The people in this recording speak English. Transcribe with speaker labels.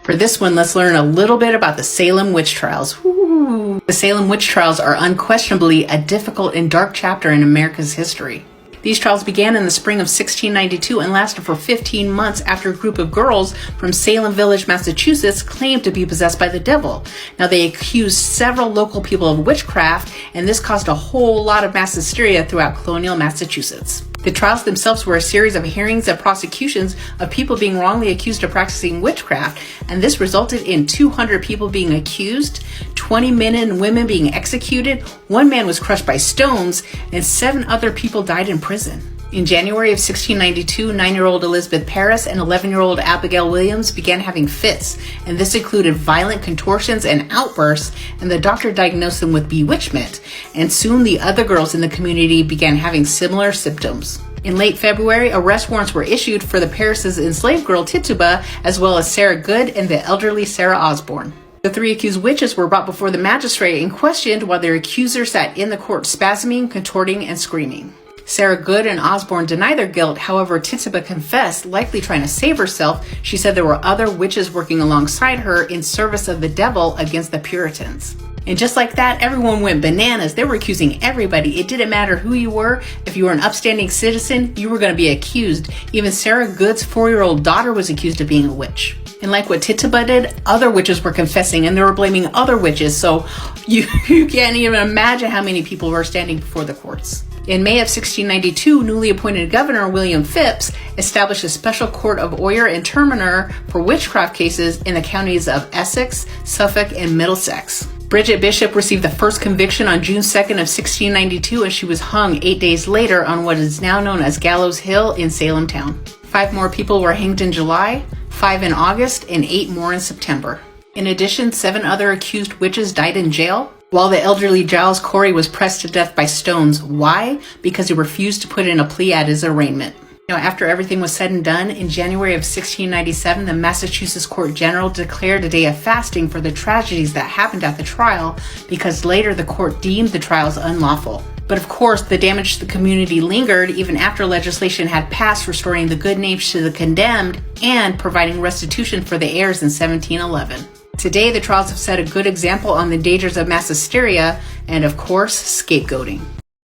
Speaker 1: For this one, let's learn a little bit about the Salem witch trials. Ooh. The Salem witch trials are unquestionably a difficult and dark chapter in America's history. These trials began in the spring of 1692 and lasted for 15 months after a group of girls from Salem Village, Massachusetts claimed to be possessed by the devil. Now, they accused several local people of witchcraft, and this caused a whole lot of mass hysteria throughout colonial Massachusetts. The trials themselves were a series of hearings and prosecutions of people being wrongly accused of practicing witchcraft, and this resulted in 200 people being accused, 20 men and women being executed, one man was crushed by stones, and 7 other people died in prison. In January of 1692, 9-year-old Elizabeth Parris and 11-year-old Abigail Williams began having fits, and this included violent contortions and outbursts, and the doctor diagnosed them with bewitchment, and soon the other girls in the community began having similar symptoms. In late February, arrest warrants were issued for the Parris' enslaved girl Tituba, as well as Sarah Good and the elderly Sarah Osborne. The 3 accused witches were brought before the magistrate and questioned while their accuser sat in the court spasming, contorting, and screaming. Sarah Good and Osborne denied their guilt. However, Tituba confessed, likely trying to save herself. She said there were other witches working alongside her in service of the devil against the Puritans. And just like that, everyone went bananas. They were accusing everybody. It didn't matter who you were. If you were an upstanding citizen, you were going to be accused. Even Sarah Good's 4-year-old daughter was accused of being a witch. And like what Tituba did, other witches were confessing and they were blaming other witches. So you can't even imagine how many people were standing before the courts. In May of 1692, newly appointed Governor William Phips established a special court of oyer and terminer for witchcraft cases in the counties of Essex, Suffolk, and Middlesex. Bridget Bishop received the first conviction on June 2nd of 1692, and she was hung 8 days later on what is now known as Gallows Hill in Salem town. 5 more people were hanged in July, 5 in August, and 8 more in September. In addition, 7 other accused witches died in jail, while the elderly Giles Corey was pressed to death by stones. Why? Because he refused to put in a plea at his arraignment. Now, after everything was said and done, in January of 1697, the Massachusetts Court General declared a day of fasting for the tragedies that happened at the trial, because later the court deemed the trials unlawful. But of course, the damage to the community lingered even after legislation had passed restoring the good names to the condemned and providing restitution for the heirs in 1711. Today, the trials have set a good example on the dangers of mass hysteria and, of course, scapegoating.